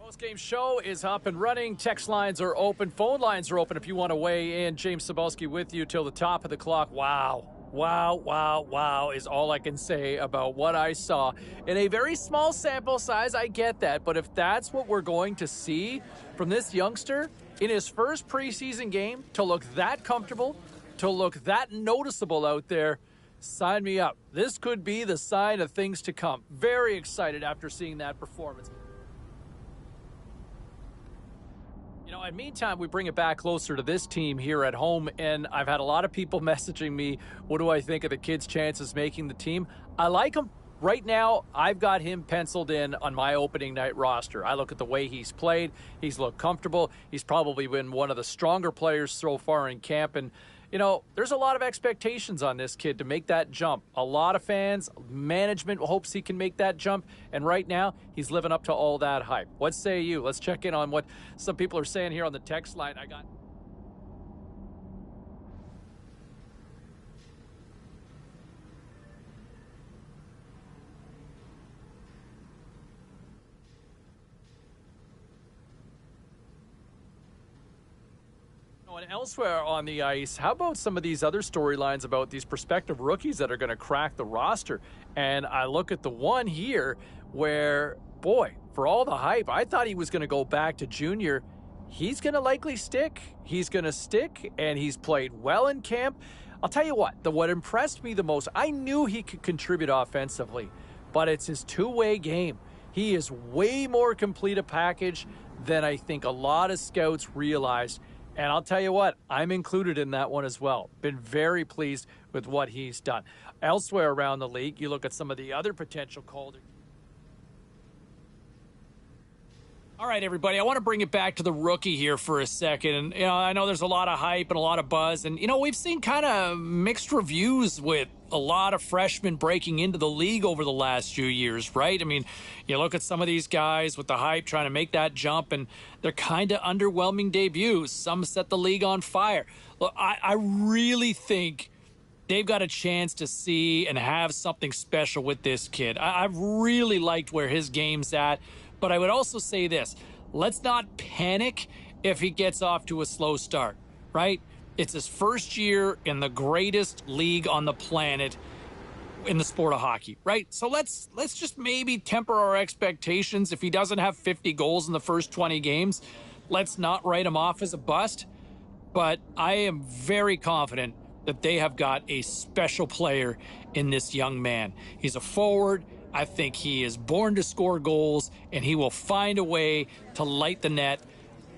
Post-game show is up and running. Text lines are open. Phone lines are open if you want to weigh in. James Cybulski with you till the top of the clock. Wow is all I can say about what I saw. In a very small sample size, I get that. But if that's what we're going to see from this youngster in his first preseason game, to look that comfortable, to look that noticeable out there, sign me up. This could be the sign of things to come. Very excited after seeing that performance. You know, in the meantime, we bring it back closer to this team here at home, and I've had a lot of people messaging me, what do I think of the kid's chances making the team? I like him. Right now, I've got him penciled in on my opening night roster. I look at the way he's played. He's looked comfortable. He's probably been one of the stronger players so far in camp, and you know, there's a lot of expectations on this kid to make that jump. A lot of fans, management hopes he can make that jump. And right now, he's living up to all that hype. What say you? Let's check in on what some people are saying here on the text line. And elsewhere on the ice, how about some of these other storylines about these prospective rookies that are going to crack the roster? And I look at the one here where, boy, for all the hype, I thought he was going to go back to junior. He's going to likely stick. He's going to stick, and he's played well in camp. I'll tell you what impressed me the most, I knew he could contribute offensively, but it's his two-way game. He is way more complete a package than I think a lot of scouts realized. And I'll tell you what, I'm included in that one as well. Been very pleased with what he's done. Elsewhere around the league, you look at some of the other potential Calder. All right, everybody, I want to bring it back to the rookie here for a second. And, you know, I know there's a lot of hype and a lot of buzz. And, you know, we've seen kind of mixed reviews with a lot of freshmen breaking into the league over the last few years, right? I mean, you look at some of these guys with the hype trying to make that jump, and they're kind of underwhelming debuts. Some set the league on fire. Look, I really think they've got a chance to see and have something special with this kid. I've really liked where his game's at. But I would also say this, let's not panic if he gets off to a slow start, right? It's his first year in the greatest league on the planet in the sport of hockey, right? So let's just maybe temper our expectations. If he doesn't have 50 goals in the first 20 games, let's not write him off as a bust. But I am very confident that they have got a special player in this young man. He's a forward. I think he is born to score goals, and he will find a way to light the net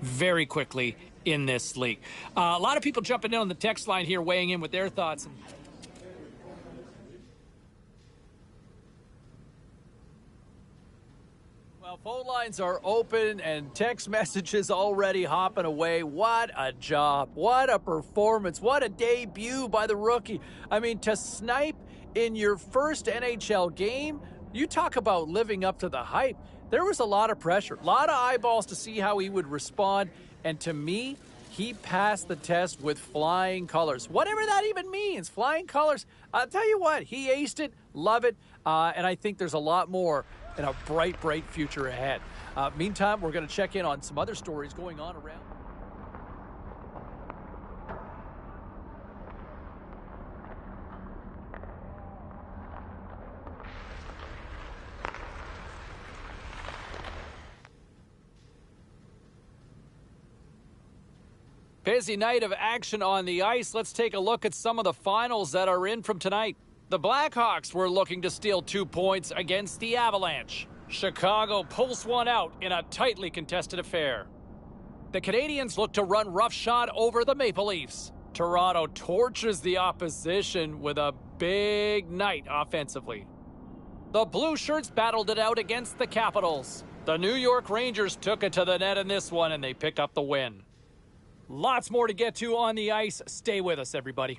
very quickly in this league. A lot of people jumping in on the text line here, weighing in with their thoughts. Well, phone lines are open and text messages already hopping away. What a job. What a performance. What a debut by the rookie. I mean, to snipe in your first NHL game, you talk about living up to the hype. There was a lot of pressure, a lot of eyeballs to see how he would respond. And to me, he passed the test with flying colors. Whatever that even means, flying colors. I'll tell you what, he aced it, love it. And I think there's a lot more and a bright, bright future ahead. Meantime, we're going to check in on some other stories going on around. Busy night of action on the ice. Let's take a look at some of the finals that are in from tonight. The Blackhawks were looking to steal 2 points against the Avalanche. Chicago pulls one out in a tightly contested affair. The Canadiens look to run roughshod over the Maple Leafs. Toronto torches the opposition with a big night offensively. The Blue Shirts battled it out against the Capitals. The New York Rangers took it to the net in this one, and they picked up the win. Lots more to get to on the ice. Stay with us, everybody.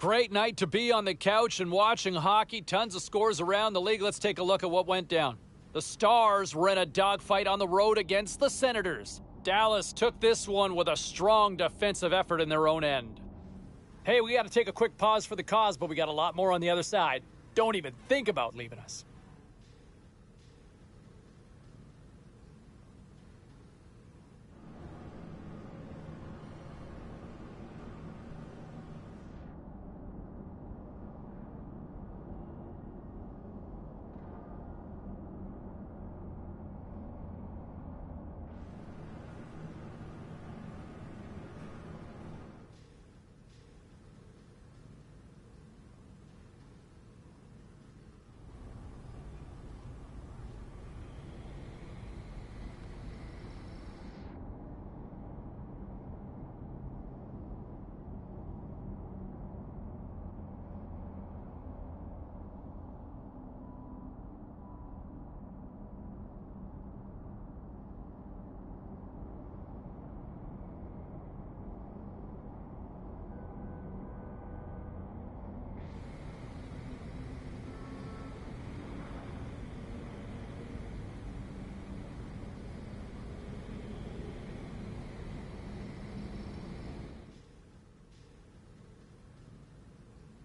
Great night to be on the couch and watching hockey. Tons of scores around the league. Let's take a look at what went down. The Stars were in a dogfight on the road against the Senators. Dallas took this one with a strong defensive effort in their own end. Hey, we got to take a quick pause for the cause, but we got a lot more on the other side. Don't even think about leaving us.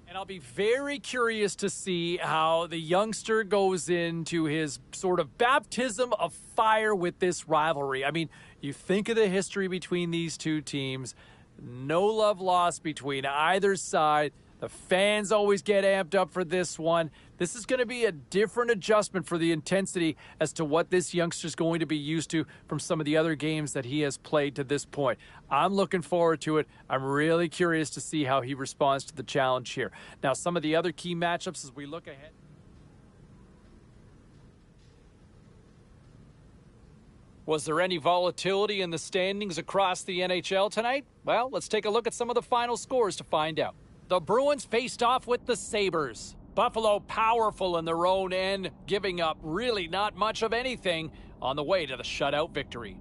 And I'll be very curious to see how the youngster goes into his sort of baptism of fire with this rivalry. I mean, you think of the history between these two teams, no love lost between either side. The fans always get amped up for this one. This is going to be a different adjustment for the intensity as to what this youngster's going to be used to from some of the other games that he has played to this point. I'm looking forward to it. I'm really curious to see how he responds to the challenge here. Now, some of the other key matchups as we look ahead. Was there any volatility in the standings across the NHL tonight? Well, let's take a look at some of the final scores to find out. The Bruins faced off with the Sabres. Buffalo powerful in their own end, giving up really not much of anything on the way to the shutout victory.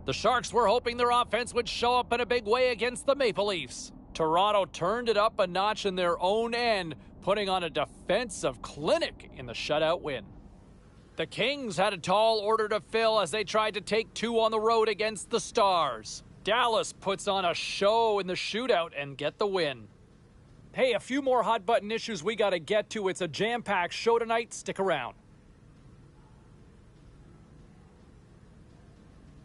The Sharks were hoping their offense would show up in a big way against the Maple Leafs. Toronto turned it up a notch in their own end, putting on a defensive clinic in the shutout win. The Kings had a tall order to fill as they tried to take two on the road against the Stars. Dallas puts on a show in the shootout and get the win. Hey, a few more hot button issues we got to get to. It's a jam-packed show tonight. Stick around.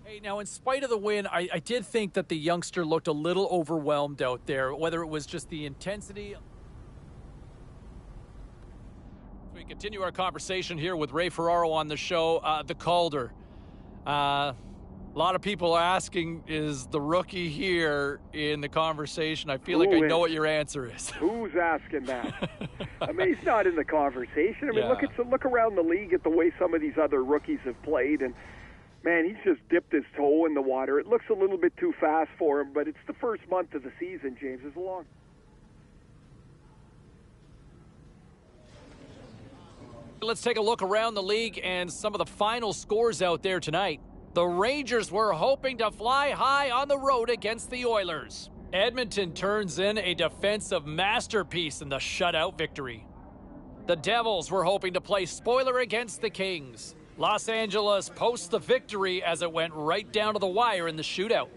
Hey, now in spite of the win, I did think that the youngster looked a little overwhelmed out there, whether it was just the intensity. We continue our conversation here with Ray Ferraro on the show. The Calder. A lot of people are asking, is the rookie here in the conversation? I feel like I know what your answer is. Who's asking that? I mean, he's not in the conversation. I mean, look around the league at the way some of these other rookies have played, and man, he's just dipped his toe in the water. It looks a little bit too fast for him, but it's the first month of the season, James. It's long. Let's take a look around the league and some of the final scores out there tonight. The Rangers were hoping to fly high on the road against the Oilers. Edmonton turns in a defensive masterpiece in the shutout victory. The Devils were hoping to play spoiler against the Kings. Los Angeles posts the victory as it went right down to the wire in the shootout.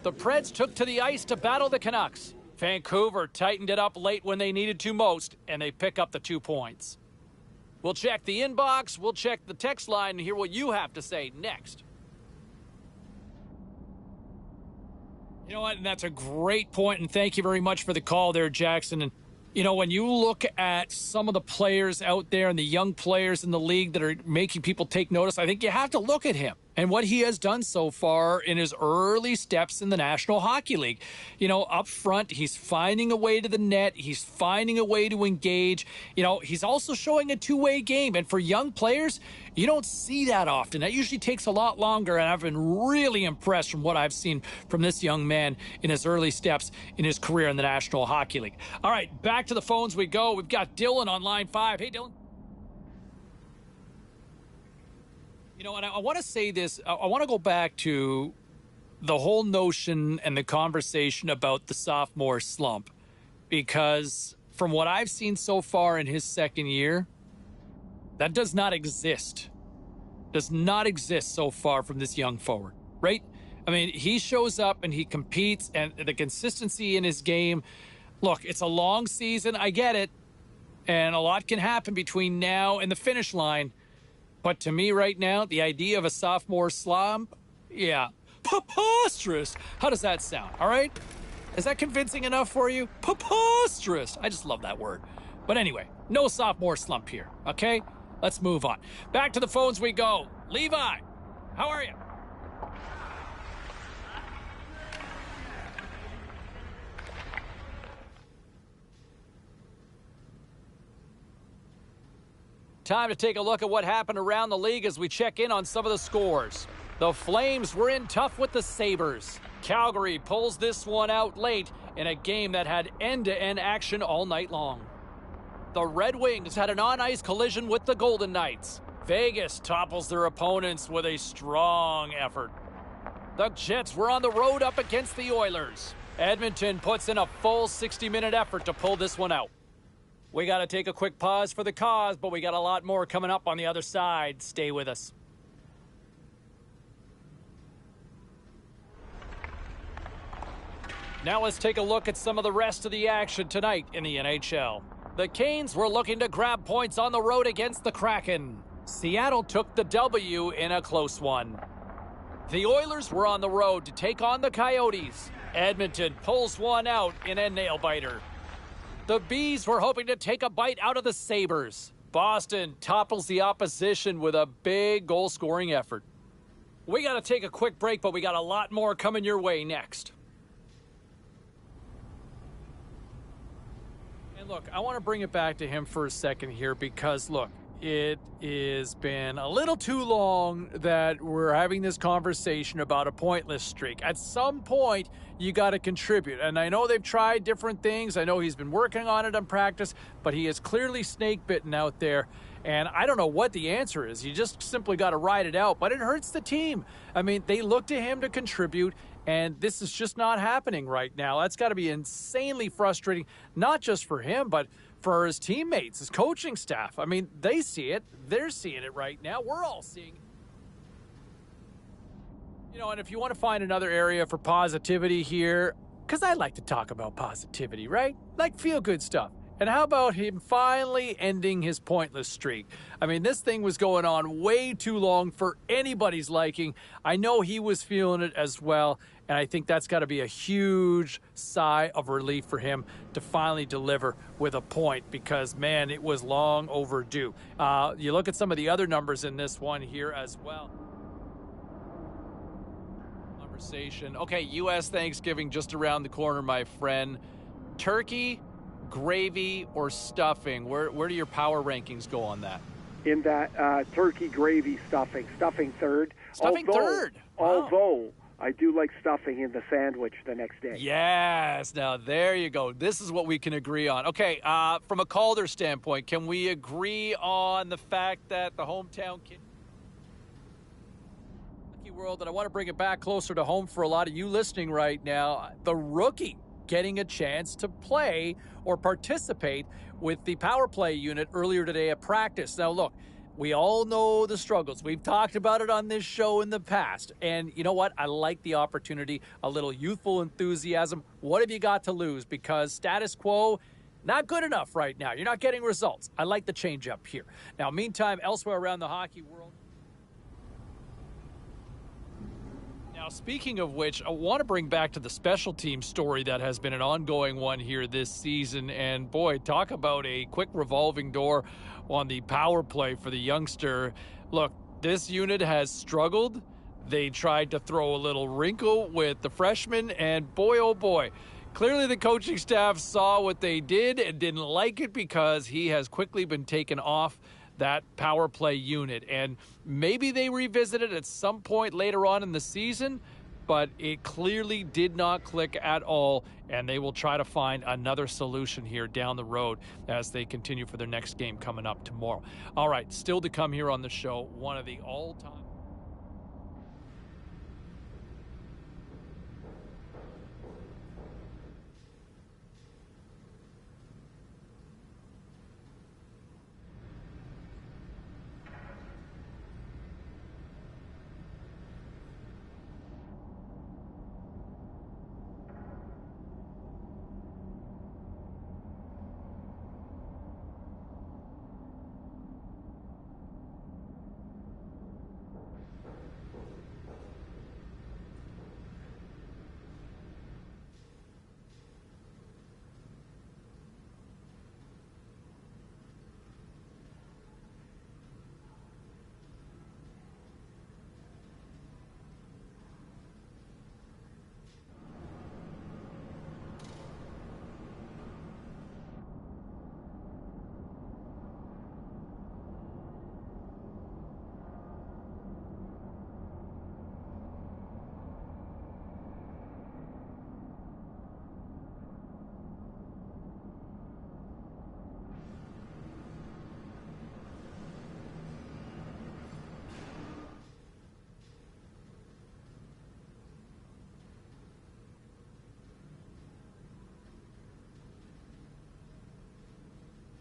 The Preds took to the ice to battle the Canucks. Vancouver tightened it up late when they needed to most, and they pick up the 2 points. We'll check the inbox, we'll check the text line, and hear what you have to say next. You know what, and that's a great point, and thank you very much for the call there, Jackson. And, you know, when you look at some of the players out there and the young players in the league that are making people take notice, I think you have to look at him and what he has done so far in his early steps in the National Hockey League. You know, up front, he's finding a way to the net. He's finding a way to engage. You know, he's also showing a two-way game. And for young players, you don't see that often. That usually takes a lot longer, and I've been really impressed from what I've seen from this young man in his early steps in his career in the National Hockey League. All right, back to the phones we go. We've got Dylan on line 5. Hey, Dylan. You know, and I want to say this. I want to go back to the whole notion and the conversation about the sophomore slump. because from what I've seen so far in his second year, that does not exist. Does not exist so far from this young forward, right? I mean, he shows up and he competes, and the consistency in his game. Look, it's a long season. I get it. And a lot can happen between now and the finish line. But to me right now, the idea of a sophomore slump, yeah, preposterous. How does that sound, all right? Is that convincing enough for you? Preposterous. I just love that word. But anyway, no sophomore slump here, okay? Let's move on. Back to the phones we go. Levi, how are you? Time to take a look at what happened around the league as we check in on some of the scores. The Flames were in tough with the Sabres. Calgary pulls this one out late in a game that had end-to-end action all night long. The Red Wings had an on-ice collision with the Golden Knights. Vegas topples their opponents with a strong effort. The Jets were on the road up against the Oilers. Edmonton puts in a full 60-minute effort to pull this one out. We got to take a quick pause for the cause, but we got a lot more coming up on the other side. Stay with us. Now let's take a look at some of the rest of the action tonight in the NHL. The Canes were looking to grab points on the road against the Kraken. Seattle took the W in a close one. The Oilers were on the road to take on the Coyotes. Edmonton pulls one out in a nail-biter. The Bees were hoping to take a bite out of the Sabres. Boston topples the opposition with a big goal-scoring effort. We got to take a quick break, but we got a lot more coming your way next. And look, I want to bring it back to him for a second here because, look, it has been a little too long that we're having this conversation about a pointless streak. At some point, you got to contribute. And I know they've tried different things. I know he's been working on it in practice, but he is clearly snake bitten out there. And I don't know what the answer is. You just simply got to ride it out. But it hurts the team. I mean, they look to him to contribute, and this is just not happening right now. That's got to be insanely frustrating, not just for him, but for his teammates, his coaching staff. I mean, they see it. They're seeing it right now. We're all seeing it. You know, and if you want to find another area for positivity here, because I like to talk about positivity, right? Like feel-good stuff. And how about him finally ending his pointless streak? I mean, this thing was going on way too long for anybody's liking. I know he was feeling it as well, and I think that's got to be a huge sigh of relief for him to finally deliver with a point because, man, it was long overdue. You look at some of the other numbers in this one here as well. Okay, U.S. Thanksgiving just around the corner, my friend. Turkey, gravy, or stuffing? Where do your power rankings go on that? In that turkey, gravy, stuffing. Stuffing third. Stuffing third? Wow. Although I do like stuffing in the sandwich the next day. Yes. Now, there you go. This is what we can agree on. Okay, from a Calder standpoint, can we agree on the fact that the hometown kid world, and I want to bring it back closer to home for a lot of you listening right now, the rookie getting a chance to play or participate with the power play unit earlier today at practice. Now, look, we all know the struggles. We've talked about it on this show in the past. And you know what? I like the opportunity, a little youthful enthusiasm. What have you got to lose? Because status quo, not good enough right now. You're not getting results. I like the change up here. Now, meantime, elsewhere around the hockey world, now, speaking of which, I want to bring back to the special team story that has been an ongoing one here this season. And boy, talk about a quick revolving door on the power play for the youngster. Look, this unit has struggled. They tried to throw a little wrinkle with the freshman, and boy, oh boy, clearly the coaching staff saw what they did and didn't like it because he has quickly been taken off that power play unit. And maybe they revisit it at some point later on in the season, but it clearly did not click at all, and they will try to find another solution here down the road as they continue for their next game coming up tomorrow. All right, still to come here on the show, one of the all-time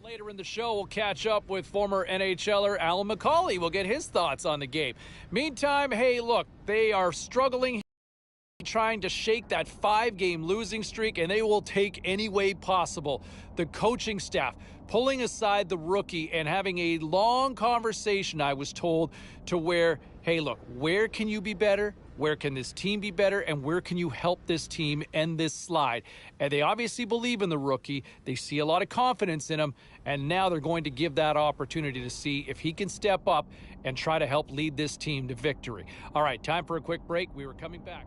Later in the show, we'll catch up with former NHLer Alan McCauley. We'll get his thoughts on the game. Meantime, hey, look, they are struggling, trying to shake that 5-game losing streak, and they will take any way possible. The coaching staff pulling aside the rookie and having a long conversation, I was told, to where, hey, look, where can you be better? Where can this team be better? And where can you help this team end this slide? And they obviously believe in the rookie. They see a lot of confidence in him. And now they're going to give that opportunity to see if he can step up and try to help lead this team to victory. All right, time for a quick break. We were coming back.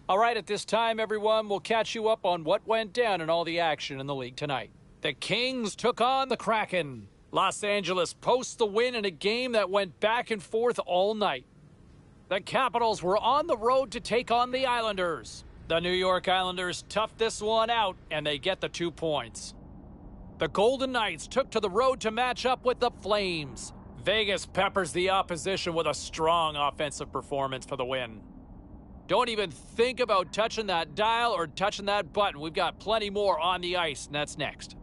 All right, at this time, everyone, we'll catch you up on what went down and all the action in the league tonight. The Kings took on the Kraken. Los Angeles posts the win in a game that went back and forth all night. The Capitals were on the road to take on the Islanders. The New York Islanders toughed this one out, and they get the 2 points. The Golden Knights took to the road to match up with the Flames. Vegas peppers the opposition with a strong offensive performance for the win. Don't even think about touching that dial or touching that button. We've got plenty more on the ice, and that's next.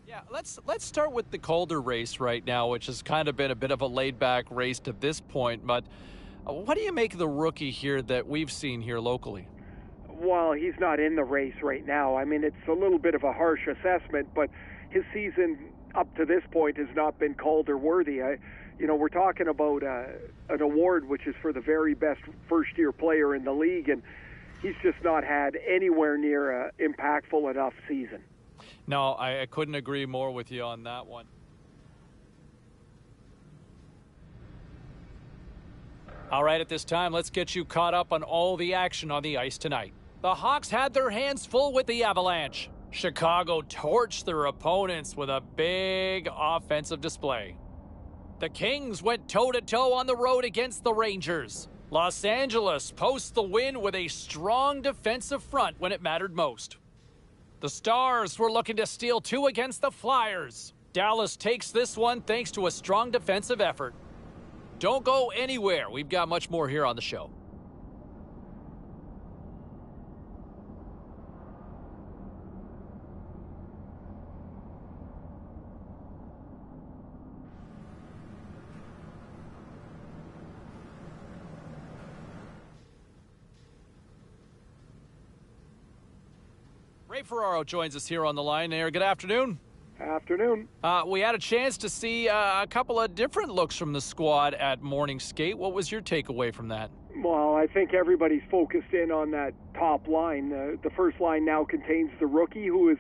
Yeah, let's start with the Calder race right now, which has kind of been a bit of a laid-back race to this point. But what do you make of the rookie here that we've seen here locally? Well, he's not in the race right now. I mean, it's a little bit of a harsh assessment, but his season up to this point has not been Calder worthy. We're talking about an award which is for the very best first-year player in the league, and he's just not had anywhere near an impactful enough season. No, I couldn't agree more with you on that one. All right, at this time, let's get you caught up on all the action on the ice tonight. The Hawks had their hands full with the Avalanche. Chicago torched their opponents with a big offensive display. The Kings went toe-to-toe on the road against the Rangers. Los Angeles posts the win with a strong defensive front when it mattered most. The Stars were looking to steal 2 against the Flyers. Dallas takes this one thanks to a strong defensive effort. Don't go anywhere. We've got much more here on the show. Ray Ferraro joins us here on the line there. Good afternoon. Afternoon. We had a chance to see a couple of different looks from the squad at morning skate. What was your takeaway from that? Well, I think everybody's focused in on that top line. The first line now contains the rookie who has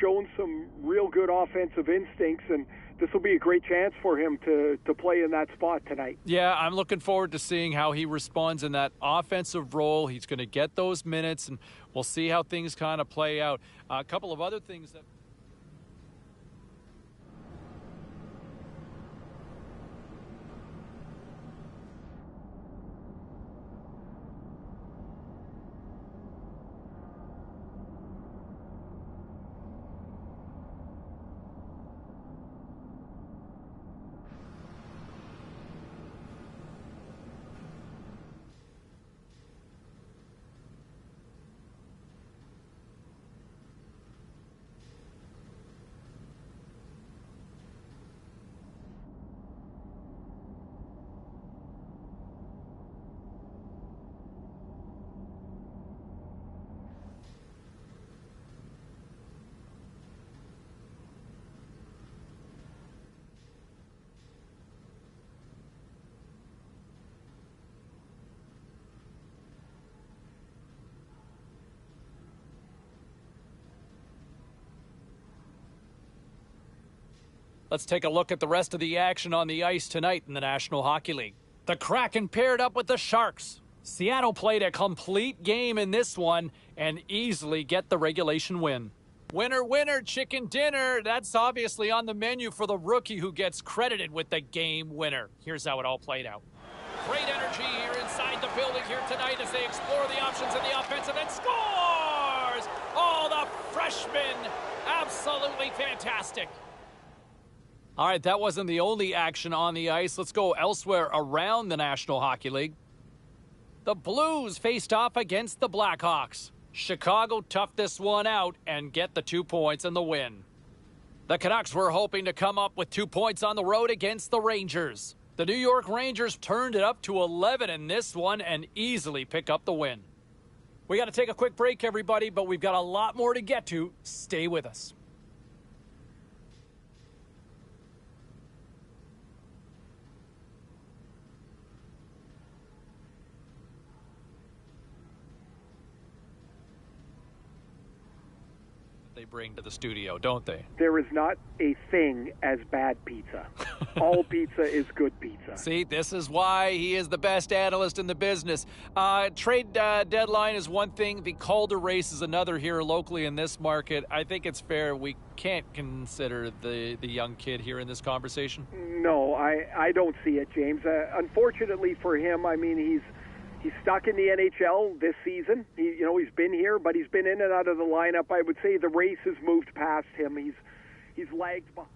shown some real good offensive instincts, and this will be a great chance for him to play in that spot tonight. Yeah, I'm looking forward to seeing how he responds in that offensive role. He's going to get those minutes, and we'll see how things kind of play out. A couple of other things that... Let's take a look at the rest of the action on the ice tonight in the National Hockey League. The Kraken paired up with the Sharks. Seattle played a complete game in this one and easily get the regulation win. Winner, winner, chicken dinner. That's obviously on the menu for the rookie who gets credited with the game winner. Here's how it all played out. Great energy here inside the building here tonight as they explore the options in the offensive and scores! Oh, the freshman, absolutely fantastic. All right, that wasn't the only action on the ice. Let's go elsewhere around the National Hockey League. The Blues faced off against the Blackhawks. Chicago toughed this one out and get the 2 points and the win. The Canucks were hoping to come up with 2 points on the road against the Rangers. The New York Rangers turned it up to 11 in this one and easily pick up the win. We got to take a quick break, everybody, but we've got a lot more to get to. Stay with us. They bring to the studio, don't they? There is not a thing as bad pizza. All pizza is good pizza. See, this is why he is the best analyst in the business. Trade deadline is one thing. The Calder race is another here locally in this market. I think it's fair. We can't consider the young kid here in this conversation. No, I don't see it, James. Unfortunately for him, I mean, he's stuck in the NHL this season. He's been here, but he's been in and out of the lineup. I would say the race has moved past him. He's lagged behind.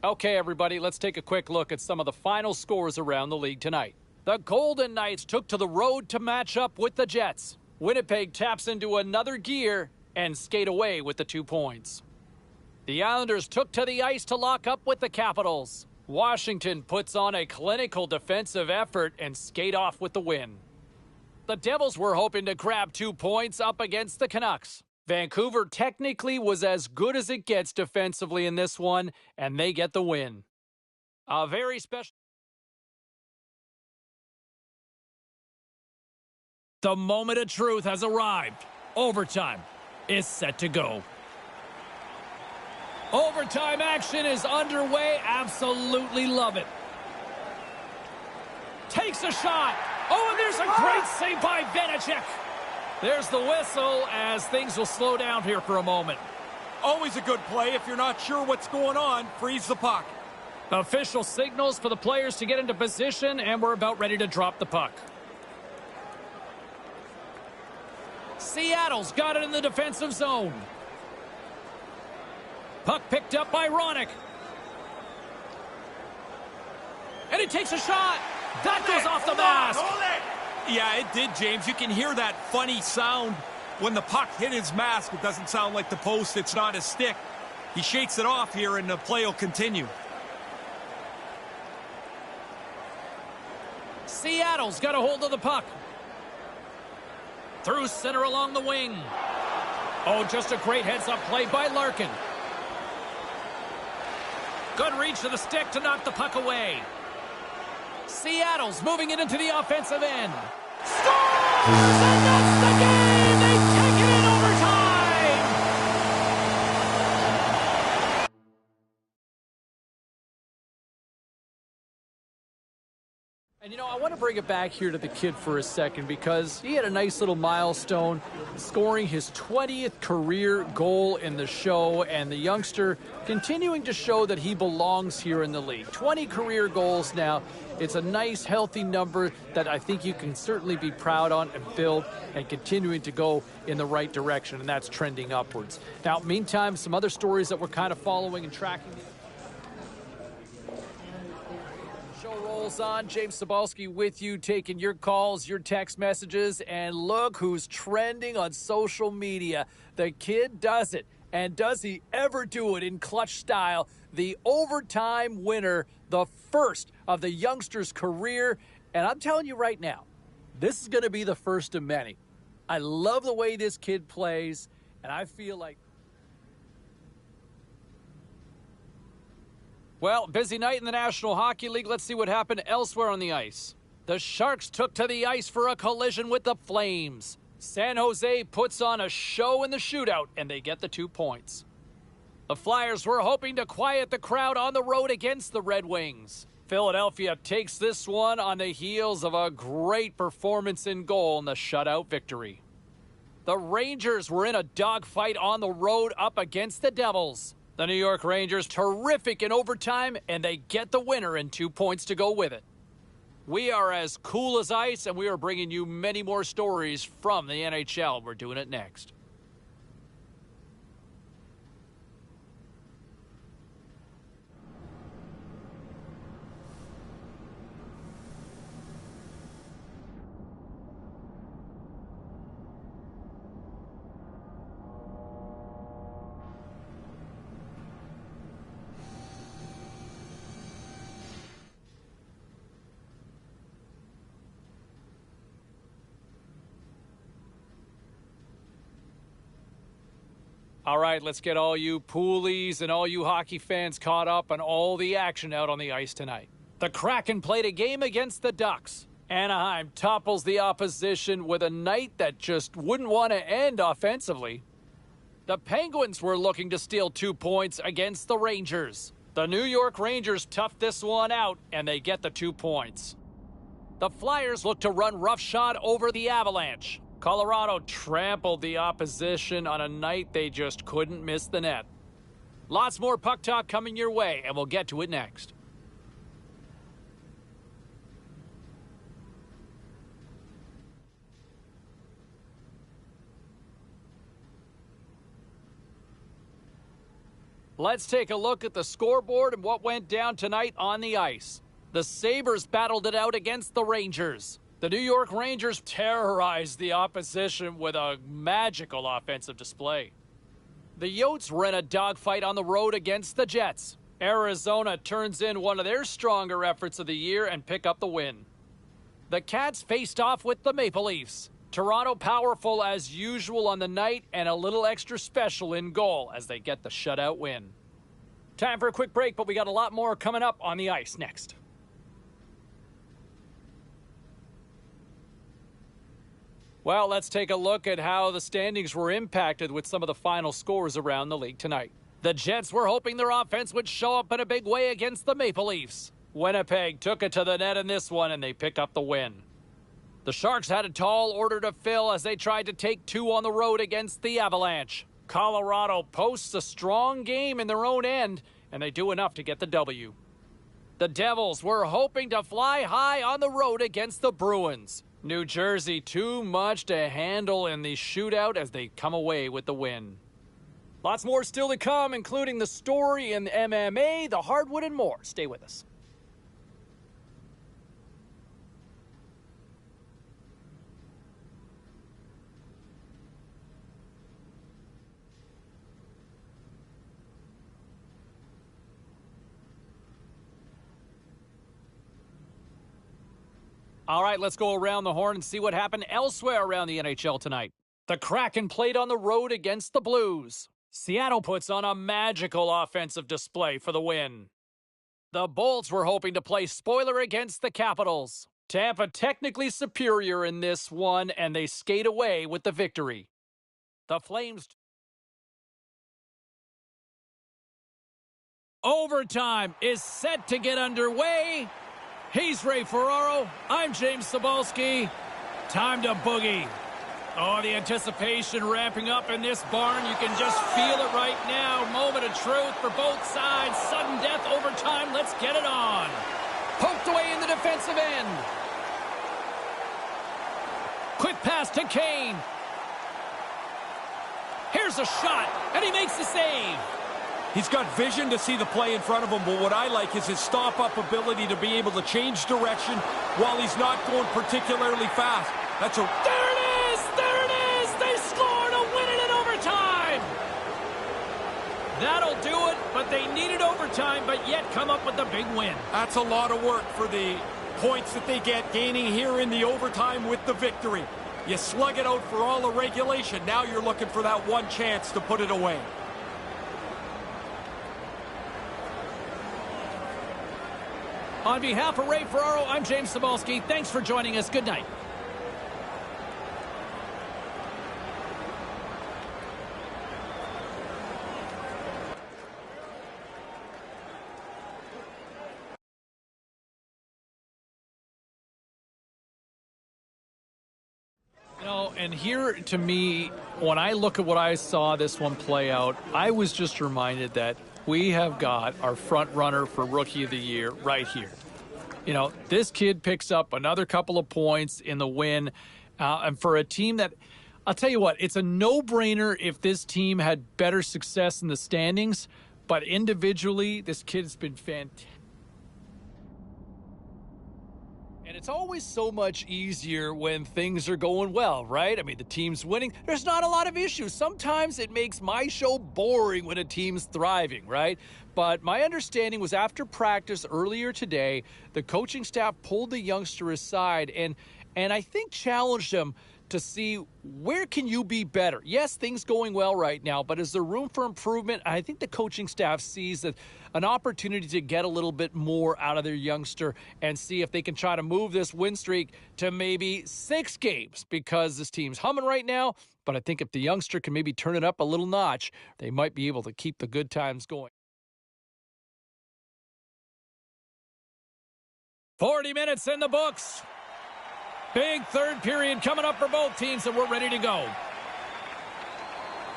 Okay, everybody, let's take a quick look at some of the final scores around the league tonight. The Golden Knights took to the road to match up with the Jets. Winnipeg taps into another gear and skate away with the 2 points. The Islanders took to the ice to lock up with the Capitals. Washington puts on a clinical defensive effort and skate off with the win. The Devils were hoping to grab 2 points up against the Canucks. Vancouver technically was as good as it gets defensively in this one, and they get the win. A very special... The moment of truth has arrived. Overtime is set to go. Overtime action is underway. Absolutely love it. Takes a shot. Oh, and there's a great save by Vanacek. There's the whistle as things will slow down here for a moment. Always a good play. If you're not sure what's going on, freeze the puck. Official signals for the players to get into position, and we're about ready to drop the puck. Seattle's got it in the defensive zone. Puck picked up by Ronick. And he takes a shot. That goes off the mask. Yeah, it did, James. You can hear that funny sound when the puck hit his mask. It doesn't sound like the post. It's not his stick. He shakes it off here, and the play will continue. Seattle's got a hold of the puck. Through center along the wing. Oh, just a great heads-up play by Larkin. Good reach to the stick to knock the puck away. Seattle's moving it into the offensive end. Scores! And that's the game! They take it in overtime! And I want to bring it back here to the kid for a second because he had a nice little milestone, scoring his 20th career goal in the show, and the youngster continuing to show that he belongs here in the league. 20 career goals now. It's a nice, healthy number that I think you can certainly be proud on and build and continuing to go in the right direction, and that's trending upwards. Now, meantime, some other stories that we're kind of following and tracking. Show rolls on. James Cebulski with you, taking your calls, your text messages, and look who's trending on social media. The kid does it. And does he ever do it in clutch style? The overtime winner, the first of the youngster's career. And I'm telling you right now, this is going to be the first of many. I love the way this kid plays, and I feel like... Well, busy night in the National Hockey League. Let's see what happened elsewhere on the ice. The Sharks took to the ice for a collision with the Flames. San Jose puts on a show in the shootout, and they get the 2 points. The Flyers were hoping to quiet the crowd on the road against the Red Wings. Philadelphia takes this one on the heels of a great performance in goal in the shutout victory. The Rangers were in a dogfight on the road up against the Devils. The New York Rangers terrific in overtime, and they get the winner and 2 points to go with it. We are as cool as ice, and we are bringing you many more stories from the NHL. We're doing it next. All right, let's get all you poolies and all you hockey fans caught up on all the action out on the ice tonight. The Kraken played a game against the Ducks. Anaheim topples the opposition with a night that just wouldn't want to end offensively. The Penguins were looking to steal 2 points against the Rangers. The New York Rangers toughed this one out, and they get the 2 points. The Flyers look to run roughshod over the Avalanche. Colorado trampled the opposition on a night they just couldn't miss the net. Lots more puck talk coming your way, and we'll get to it next. Let's take a look at the scoreboard and what went down tonight on the ice. The Sabres battled it out against the Rangers. The New York Rangers terrorized the opposition with a magical offensive display. The Yotes were in a dogfight on the road against the Jets. Arizona turns in one of their stronger efforts of the year and pick up the win. The Cats faced off with the Maple Leafs. Toronto powerful as usual on the night and a little extra special in goal as they get the shutout win. Time for a quick break, but we got a lot more coming up on the ice next. Well, let's take a look at how the standings were impacted with some of the final scores around the league tonight. The Jets were hoping their offense would show up in a big way against the Maple Leafs. Winnipeg took it to the net in this one, and they pick up the win. The Sharks had a tall order to fill as they tried to take 2 on the road against the Avalanche. Colorado posts a strong game in their own end, and they do enough to get the W. The Devils were hoping to fly high on the road against the Bruins. New Jersey too much to handle in the shootout as they come away with the win. Lots more still to come, including the story in MMA, the hardwood, and more. Stay with us. All right, let's go around the horn and see what happened elsewhere around the NHL tonight. The Kraken played on the road against the Blues. Seattle puts on a magical offensive display for the win. The Bolts were hoping to play spoiler against the Capitals. Tampa technically superior in this one, and they skate away with the victory. The Flames... Overtime is set to get underway. He's Ray Ferraro. I'm James Cebulski. Time to boogie. Oh, the anticipation ramping up in this barn. You can just feel it right now. Moment of truth for both sides. Sudden death, overtime. Let's get it on. Poked away in the defensive end. Quick pass to Kane. Here's a shot, and he makes the save. He's got vision to see the play in front of him, but what I like is his stop-up ability to be able to change direction while he's not going particularly fast. That's a... There it is! There it is! They score to win it in overtime! That'll do it, but they needed overtime, but yet come up with the big win. That's a lot of work for the points that they get gaining here in the overtime with the victory. You slug it out for all the regulation. Now you're looking for that one chance to put it away. On behalf of Ray Ferraro, I'm James Cebulski. Thanks for joining us. Good night. and here to me, when I look at what I saw this one play out, I was just reminded that we have got our front runner for Rookie of the Year right here. You know, this kid picks up another couple of points in the win. And for a team that, I'll tell you what, it's a no-brainer if this team had better success in the standings. But individually, this kid's been fantastic. And it's always so much easier when things are going well, right? I mean, the team's winning. There's not a lot of issues. Sometimes it makes my show boring when a team's thriving, right? But my understanding was after practice earlier today, the coaching staff pulled the youngster aside and I think challenged him to see where can you be better. Yes, things going well right now, but is there room for improvement? I think the coaching staff sees that an opportunity to get a little bit more out of their youngster and see if they can try to move this win streak to maybe 6 games, because this team's humming right now. But I think if the youngster can maybe turn it up a little notch, they might be able to keep the good times going. 40 minutes in the books. Big third period coming up for both teams, and we're ready to go.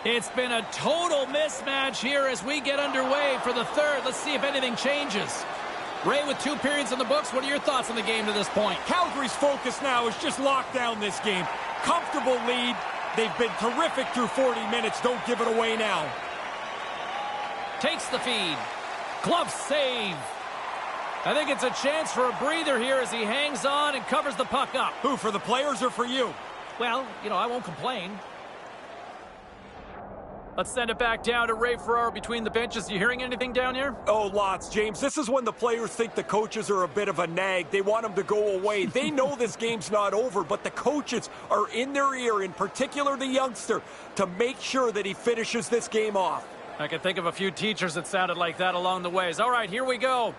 It's been a total mismatch here as we get underway for the third. Let's see if anything changes. Ray, with 2 periods in the books, what are your thoughts on the game to this point? Calgary's focus now is just lock down this game. Comfortable lead. They've been terrific through 40 minutes. Don't give it away now. Takes the feed. Glove save. I think it's a chance for a breather here as he hangs on and covers the puck up. Who, for the players or for you? Well, you know, I won't complain. Let's send it back down to Ray Ferraro between the benches. You hearing anything down here? Oh, lots, James. This is when the players think the coaches are a bit of a nag. They want them to go away. They know this game's not over, but the coaches are in their ear, in particular the youngster, to make sure that he finishes this game off. I can think of a few teachers that sounded like that along the ways. All right, here we go.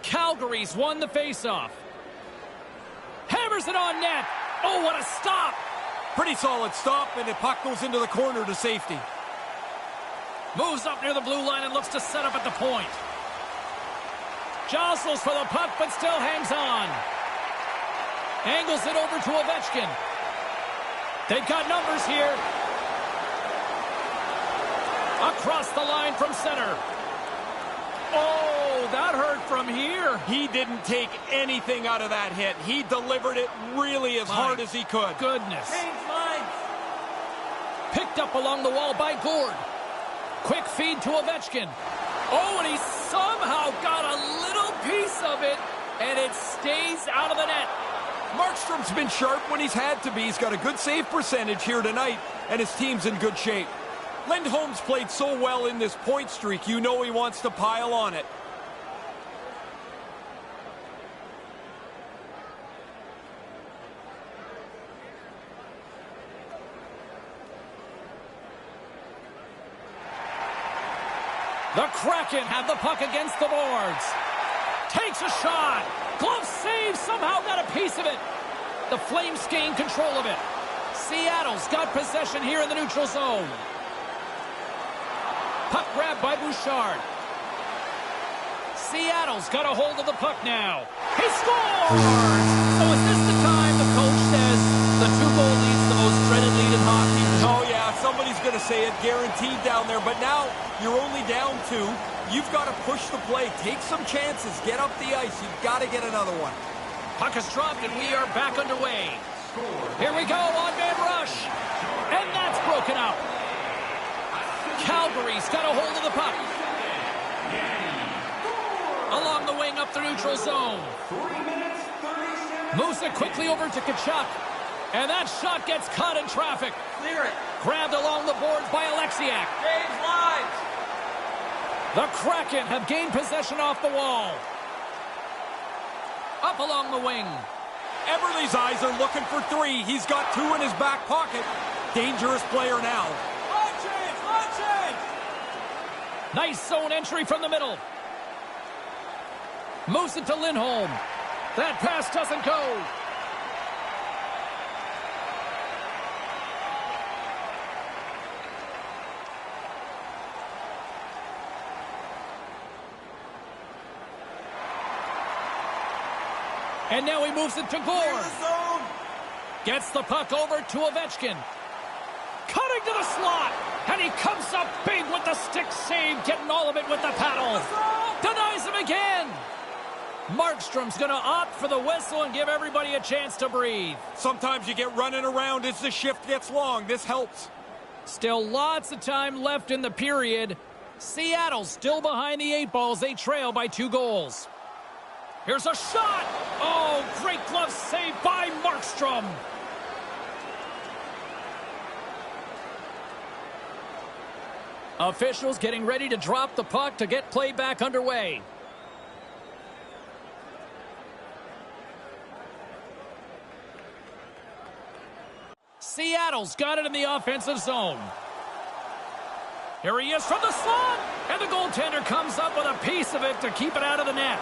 Calgary's won the faceoff. Hammers it on net. Oh, what a stop. Pretty solid stop, and the puck goes into the corner to safety. Moves up near the blue line and looks to set up at the point. Jostles for the puck, but still hangs on. Angles it over to Ovechkin. They've got numbers here. Across the line from center. Oh, that hurt from here. He didn't take anything out of that hit. He delivered it really as hard as he could. Goodness. Picked up along the wall by Gord. Quick feed to Ovechkin. Oh, and he somehow got a little piece of it, and it stays out of the net. Markstrom's been sharp when he's had to be. He's got a good save percentage here tonight, and his team's in good shape. Lindholm's played so well in this point streak, you know he wants to pile on it. The Kraken have the puck against the boards. Takes a shot. Glove save, somehow got a piece of it. The Flames gain control of it. Seattle's got possession here in the neutral zone. Puck grab by Bouchard. Seattle's got a hold of the puck now. He scores! So is this the time the coach says the 2-goal lead's the most dreaded lead in hockey? Oh, yeah, somebody's going to say it guaranteed down there. But now you're only down 2. You've got to push the play. Take some chances. Get up the ice. You've got to get another one. Puck is dropped, and we are back underway. Here we go on man rush. And that's broken up. Calgary's got a hold of the puck. Along the wing up the neutral zone. Moves it quickly over to Tkachuk. And that shot gets caught in traffic. Clear it. Grabbed along the boards by Alexiak. James Lines. The Kraken have gained possession off the wall. Up along the wing. Everly's eyes are looking for 3. He's got 2 in his back pocket. Dangerous player now. Nice zone entry from the middle. Moves it to Lindholm. That pass doesn't go. And now he moves it to Gord. Gets the puck over to Ovechkin. Cutting to the slot. And he comes up big with the stick save, getting all of it with the paddle. Denies him again. Markstrom's going to opt for the whistle and give everybody a chance to breathe. Sometimes you get running around as the shift gets long. This helps. Still lots of time left in the period. Seattle still behind the 8 balls. They trail by 2 goals. Here's a shot. Oh, great glove save by Markstrom. Officials getting ready to drop the puck to get play back underway. Seattle's got it in the offensive zone. Here he is from the slot, and the goaltender comes up with a piece of it to keep it out of the net.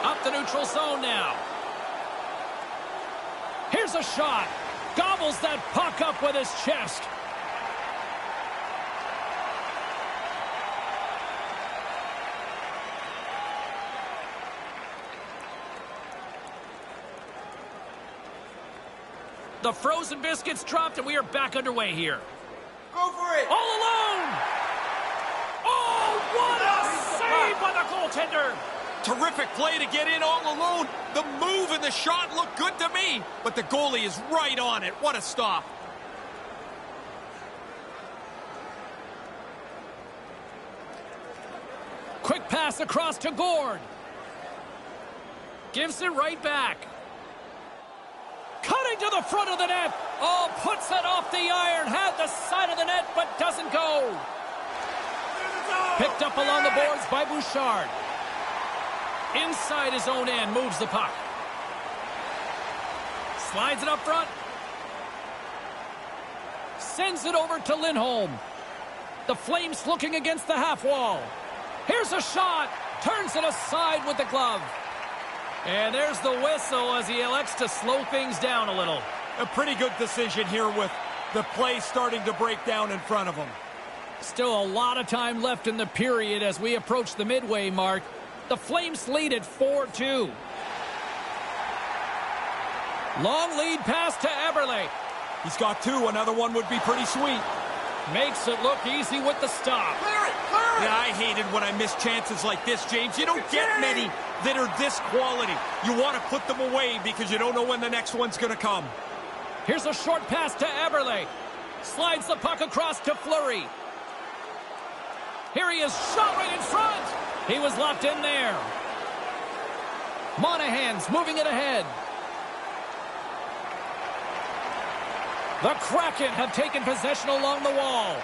Up the neutral zone now. Here's a shot. Gobbles that puck up with his chest. The frozen biscuits dropped, and we are back underway here. Go for it! All alone! Oh, what a save by the goaltender! Terrific play to get in all alone. The move and the shot look good to me, but the goalie is right on it. What a stop. Quick pass across to Gord. Gives it right back. Cutting to the front of the net. Oh, puts it off the iron. Had the side of the net, but doesn't go. Picked up along the boards by Bouchard. Inside his own end, moves the puck. Slides it up front. Sends it over to Lindholm. The Flames looking against the half wall. Here's a shot. Turns it aside with the glove. And there's the whistle as he elects to slow things down a little. A pretty good decision here with the play starting to break down in front of him. Still a lot of time left in the period as we approach the midway mark. The Flames lead at 4-2. Long lead pass to Eberle. He's got 2. Another one would be pretty sweet. Makes it look easy with the stop. Clear it! Clear it! Yeah, I hated when I miss chances like this, James. You don't get many that are this quality. You want to put them away because you don't know when the next one's going to come. Here's a short pass to Eberle. Slides the puck across to Fleury. Here he is, shot right in front. He was locked in there. Monahan's moving it ahead. The Kraken have taken possession along the wall.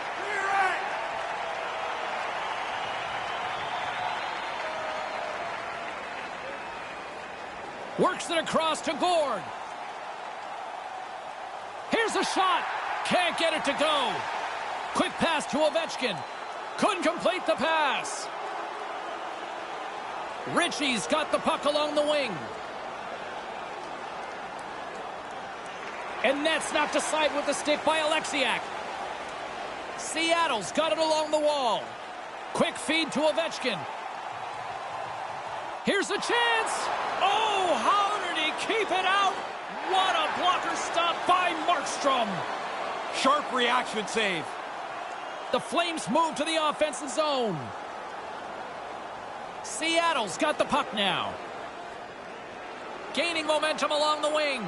Works it across to Gord. Here's a shot. Can't get it to go. Quick pass to Ovechkin. Couldn't complete the pass. Ritchie's got the puck along the wing. And that's knocked aside with the stick by Alexiak. Seattle's got it along the wall. Quick feed to Ovechkin. Here's a chance. Oh, how did he keep it out? What a blocker stop by Markstrom. Sharp reaction save. The Flames move to the offensive zone. Seattle's got the puck now. Gaining momentum along the wing.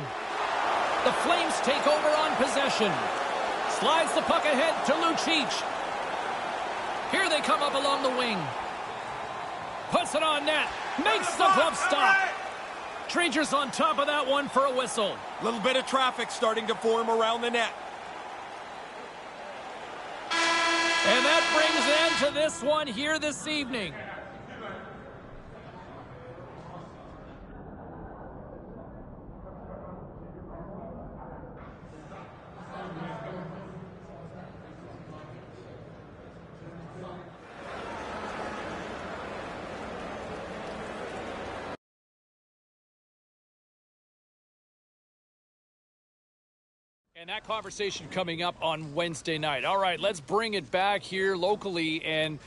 The Flames take over on possession. Slides the puck ahead to Lucic. Here they come up along the wing. Puts it on net. Makes the glove stop. Treacher's on top of that one for a whistle. A little bit of traffic starting to form around the net. And that brings an end to this one here this evening. And that conversation coming up on Wednesday night. All right, let's bring it back here locally. And,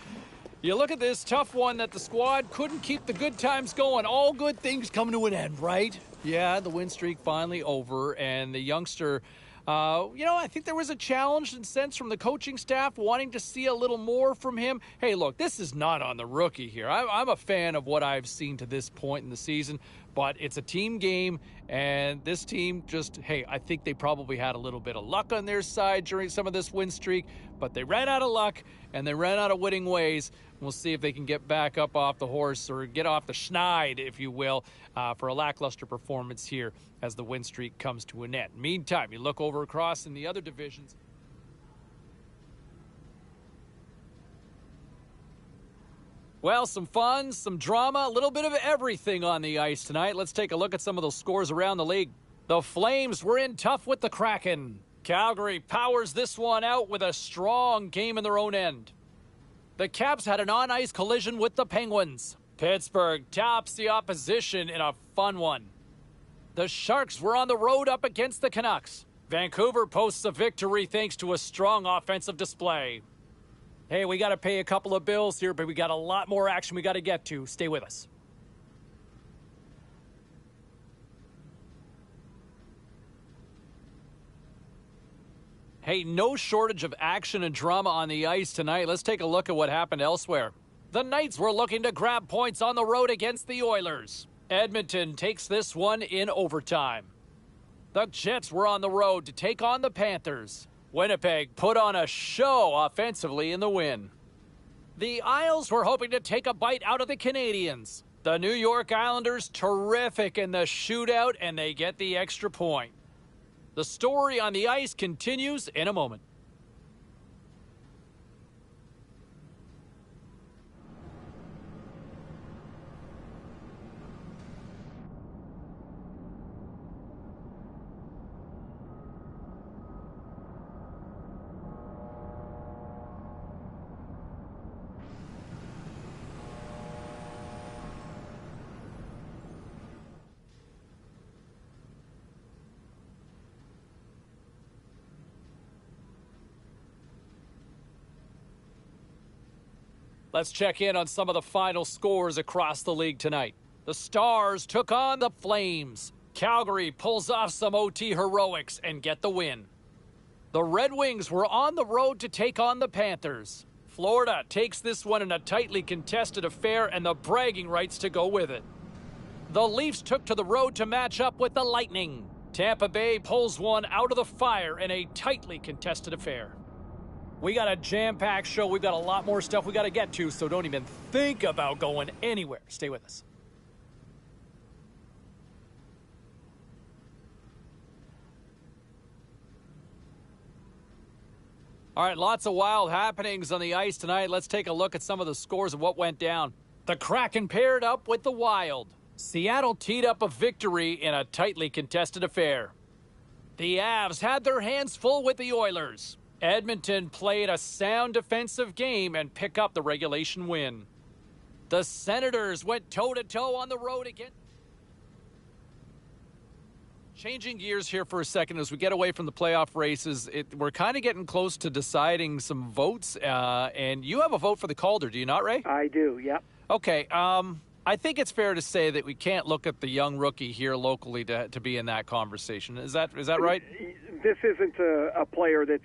You look at this tough one that the squad couldn't keep the good times going. All good things come to an end, right? Yeah, the win streak finally over, and the youngster, I think there was a challenge and sense from the coaching staff wanting to see a little more from him. Hey, look, this is not on the rookie here. I'm a fan of what I've seen to this point in the season, but it's a team game, and this team just, I think they probably had a little bit of luck on their side during some of this win streak, but they ran out of luck, and they ran out of winning ways. We'll see if they can get back up off the horse or get off the schneid, if you will, for a lackluster performance here as the win streak comes to an end. Meantime, you look over across in the other divisions. Well, some fun, some drama, a little bit of everything on the ice tonight. Let's take a look at some of those scores around the league. The Flames were in tough with the Kraken. Calgary powers this one out with a strong game in their own end. The Caps had an on-ice collision with the Penguins. Pittsburgh tops the opposition in a fun one. The Sharks were on the road up against the Canucks. Vancouver posts a victory thanks to a strong offensive display. Hey, we got to pay a couple of bills here, but we got a lot more action we got to get to. Stay with us. Hey, no shortage of action and drama on the ice tonight. Let's take a look at what happened elsewhere. The Knights were looking to grab points on the road against the Oilers. Edmonton takes this one in overtime. The Jets were on the road to take on the Panthers. Winnipeg put on a show offensively in the win. The Isles were hoping to take a bite out of the Canadiens. The New York Islanders terrific in the shootout, and they get the extra point. The story on the ice continues in a moment. Let's check in on some of the final scores across the league tonight. The Stars took on the Flames. Calgary pulls off some OT heroics and get the win. The Red Wings were on the road to take on the Panthers. Florida takes this one in a tightly contested affair and the bragging rights to go with it. The Leafs took to the road to match up with the Lightning. Tampa Bay pulls one out of the fire in a tightly contested affair. We got a jam-packed show. We've got a lot more stuff we got to get to, so don't even think about going anywhere. Stay with us. All right, lots of wild happenings on the ice tonight. Let's take a look at some of the scores of what went down. The Kraken paired up with the Wild. Seattle teed up a victory in a tightly contested affair. The Avs had their hands full with the Oilers. Edmonton played a sound defensive game and pick up the regulation win. The Senators went toe-to-toe on the road again. Changing gears here for a second as we get away from the playoff races, we're kind of getting close to deciding some votes, and you have a vote for the Calder, do you not, Ray? I do, yep. Okay, I think it's fair to say that we can't look at the young rookie here locally to be in that conversation. Is that right? This isn't a player that's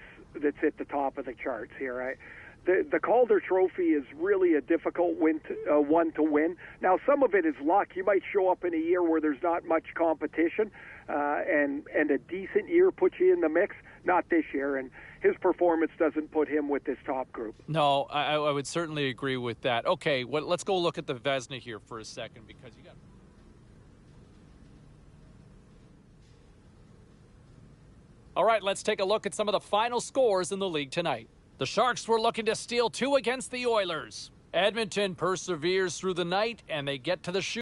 at the top of the charts here. Right? The Calder Trophy is really a difficult one to win. Now, some of it is luck. You might show up in a year where there's not much competition, and a decent year puts you in the mix. Not this year, and his performance doesn't put him with this top group. No, I would certainly agree with that. Okay, let's go look at the Vezina here for a second because you got. All right, let's take a look at some of the final scores in the league tonight. The Sharks were looking to steal two against the Oilers. Edmonton perseveres through the night, and they get to the shoot.